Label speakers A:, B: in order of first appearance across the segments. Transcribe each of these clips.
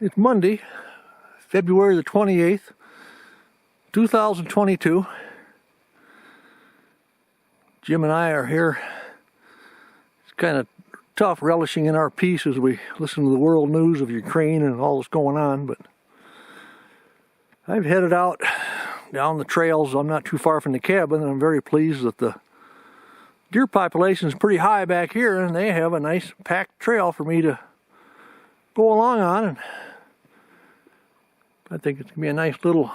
A: It's Monday, February the 28th, 2022. Jim and I are here. It's kind of tough relishing in our peace as we listen to the world news of Ukraine and all that's going on, but I've headed out down the trails. I'm not too far from the cabin, and I'm very pleased that the deer population is pretty high back here, and they have a nice packed trail for me to go along on, and I think it's going to be a nice little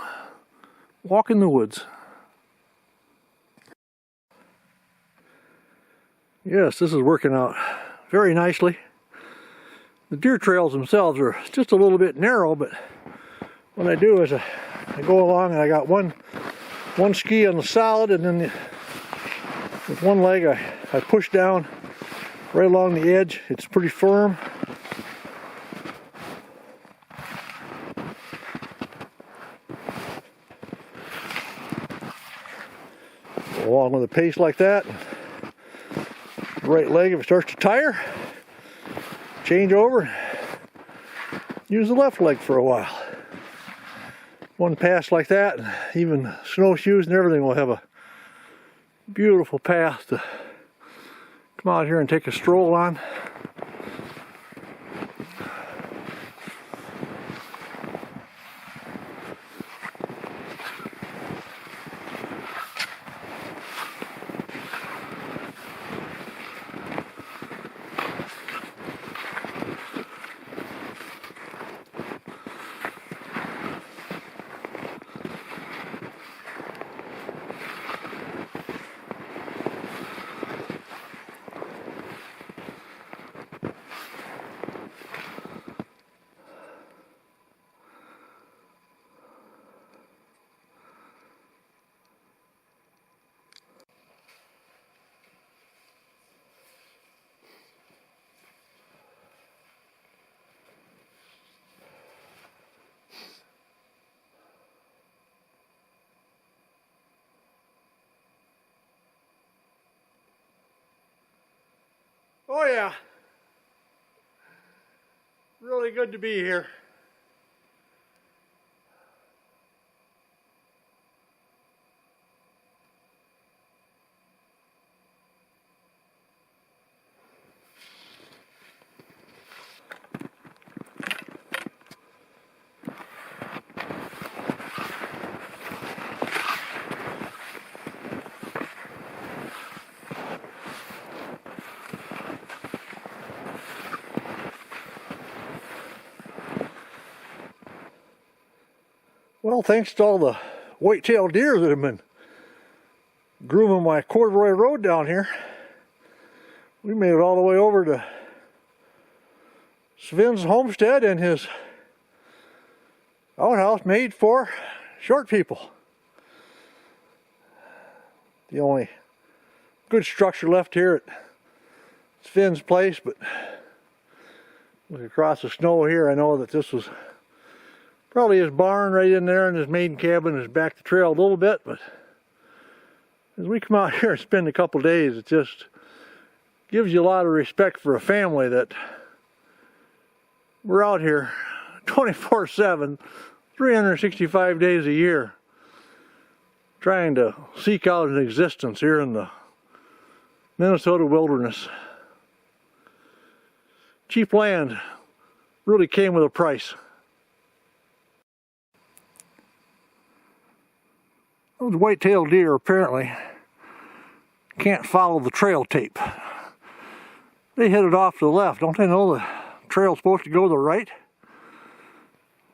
A: walk in the woods. Yes, this is working out very nicely. The deer trails themselves are just a little bit narrow, but what I do is I go along and I got one ski on the solid, and then with one leg I push down right along the edge. It's pretty firm. Go along with a pace like that. Right leg, if it starts to tire, change over, use the left leg for a while. One pass like that, even snowshoes and everything will have a beautiful path to come out here and take a stroll on. Oh yeah, really good to be here. Well, thanks to all the white-tailed deer that have been grooming my corduroy road down here, we made it all the way over to Sven's homestead and his outhouse made for short people. The only good structure left here at Sven's place, but look across the snow here, I know that this was probably his barn right in there, and his main cabin is back the trail a little bit. But as we come out here and spend a couple days, it just gives you a lot of respect for a family that we're out here 24/7, 365 days a year, trying to seek out an existence here in the Minnesota wilderness. Cheap land really came with a price. Those white-tailed deer apparently can't follow the trail tape. They headed off to the left. Don't they know the trail's supposed to go to the right?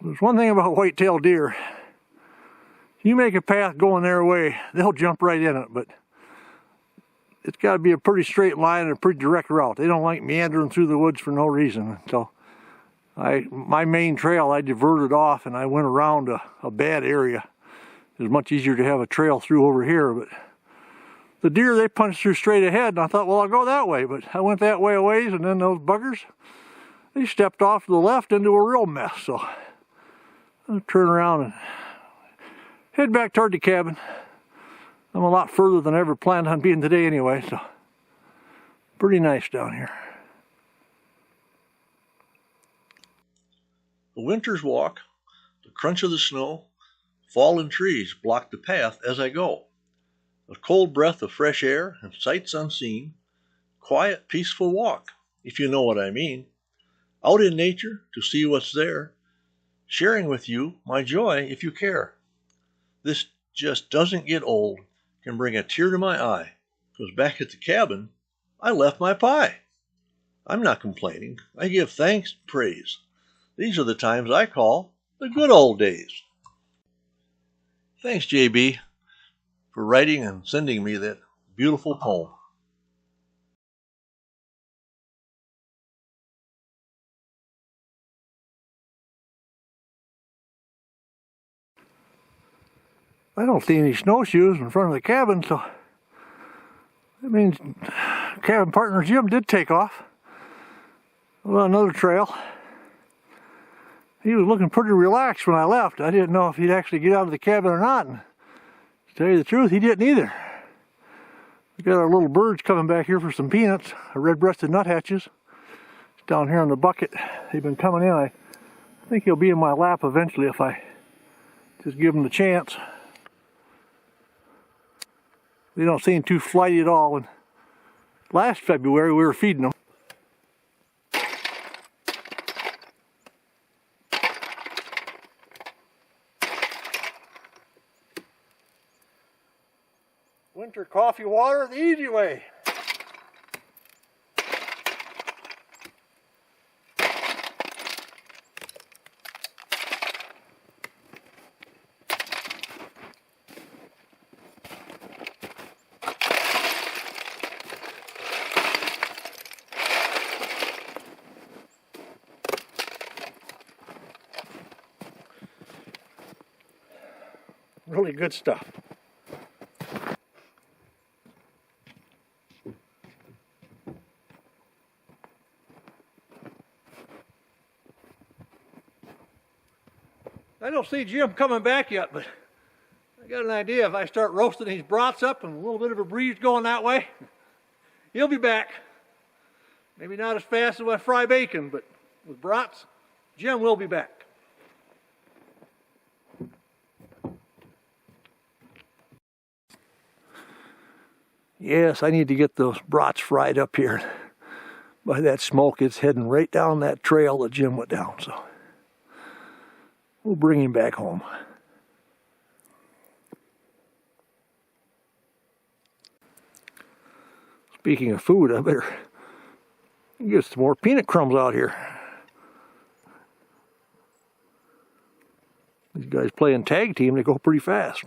A: There's one thing about white-tailed deer. You make a path going their way, they'll jump right in it, but it's got to be a pretty straight line and a pretty direct route. They don't like meandering through the woods for no reason. So my main trail, I diverted off and I went around a bad area. It's much easier to have a trail through over here, but the deer, they punched through straight ahead, and I thought, well, I'll go that way, but I went that way a ways, and then those buggers, they stepped off to the left into a real mess. So I'll turn around and head back toward the cabin. I'm a lot further than I ever planned on being today anyway, so pretty nice down here.
B: The winter's walk, the crunch of the snow, fallen trees block the path as I go. A cold breath of fresh air and sights unseen. Quiet, peaceful walk, if you know what I mean. Out in nature to see what's there. Sharing with you my joy if you care. This just doesn't get old. Can bring a tear to my eye. 'Cause back at the cabin, I left my pie. I'm not complaining. I give thanks and praise. These are the times I call the good old days. Thanks, JB, for writing and sending me that beautiful poem.
A: I don't see any snowshoes in front of the cabin, so that means cabin partner Jim did take off. Well, another trail. He was looking pretty relaxed when I left. I didn't know if he'd actually get out of the cabin or not. And to tell you the truth, he didn't either. We got our little birds coming back here for some peanuts, our red-breasted nuthatches. It's down here in the bucket. They've been coming in. I think he'll be in my lap eventually if I just give him the chance. They don't seem too flighty at all. And last February we were feeding them. Winter coffee water the easy way. Really good stuff. I don't see Jim coming back yet, but I got an idea. If I start roasting these brats up and a little bit of a breeze going that way, he'll be back. Maybe not as fast as I fry bacon, but with brats, Jim will be back. Yes, I need to get those brats fried up here. By that smoke, it's heading right down that trail that Jim went down, so we'll bring him back home. Speaking of food, I better get some more peanut crumbs out here. These guys playing tag team, they go pretty fast.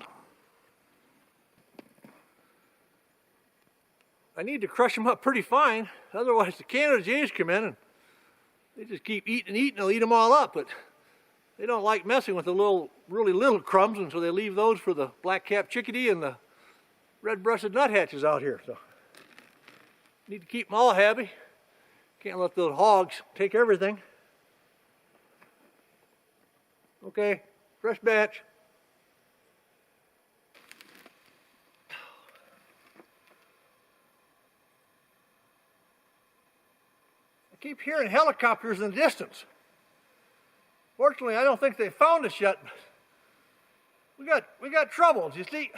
A: I need to crush them up pretty fine, otherwise the Canada Jays come in and they just keep eating and eating, they'll eat them all up, but they don't like messing with the really little crumbs, and so they leave those for the black-capped chickadee and the red-breasted nuthatches out here. So need to keep them all happy. Can't let those hogs take everything. Okay, fresh batch. I keep hearing helicopters in the distance. Fortunately, I don't think they found us yet. We got troubles. You see,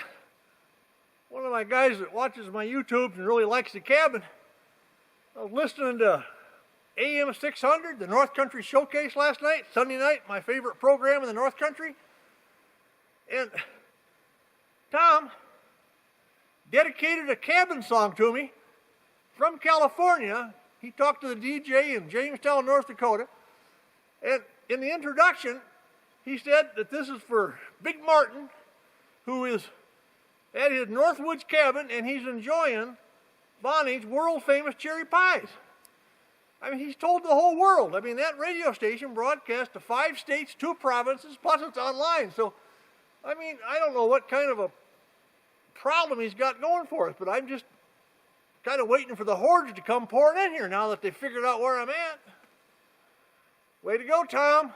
A: one of my guys that watches my YouTube and really likes the cabin, I was listening to AM 600, the North Country Showcase last night, Sunday night, my favorite program in the North Country. And Tom dedicated a cabin song to me from California. He talked to the DJ in Jamestown, North Dakota. And in the introduction, he said that this is for Big Martin, who is at his Northwoods cabin, and he's enjoying Bonnie's world-famous cherry pies. I mean, he's told the whole world. I mean, that radio station broadcasts to 5 states, 2 provinces, plus it's online. So, I mean, I don't know what kind of a problem he's got going for us, but I'm just kind of waiting for the hordes to come pouring in here now that they've figured out where I'm at. Way to go, Tom.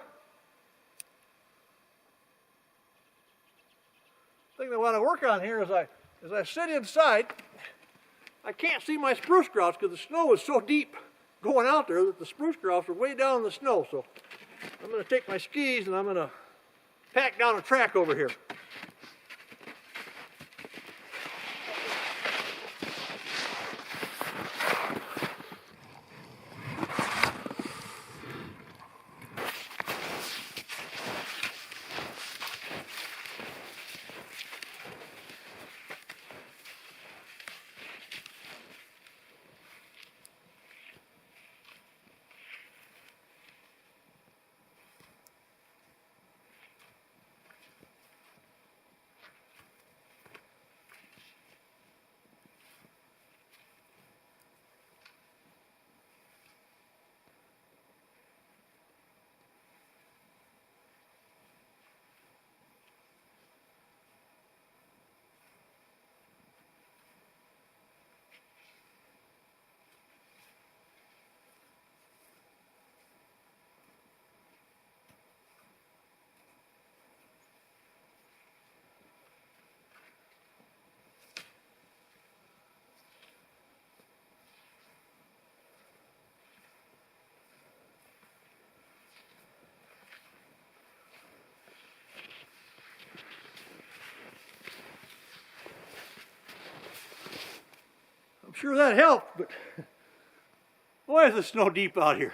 A: The thing that I want to work on here is as I sit inside, I can't see my spruce grouse because the snow is so deep going out there that the spruce grouse are way down in the snow. So I'm going to take my skis and I'm going to pack down a track over here. I'm sure that helped, but why is the snow deep out here?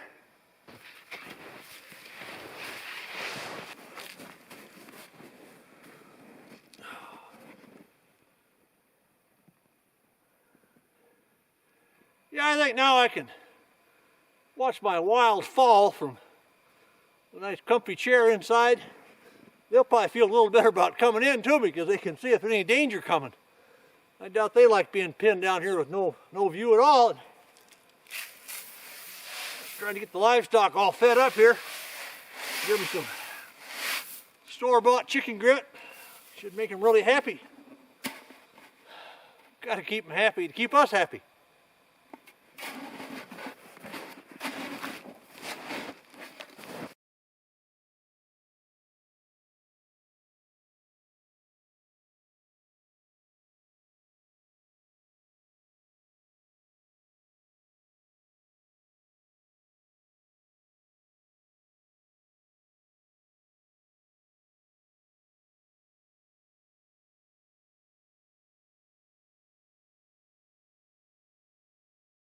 A: Yeah, I think now I can watch my wilds fall from a nice comfy chair inside. They'll probably feel a little better about coming in too because they can see if there's any danger coming. I doubt they like being pinned down here with no view at all. Trying to get the livestock all fed up here. Give them some store-bought chicken grit. Should make them really happy. Got to keep them happy to keep us happy.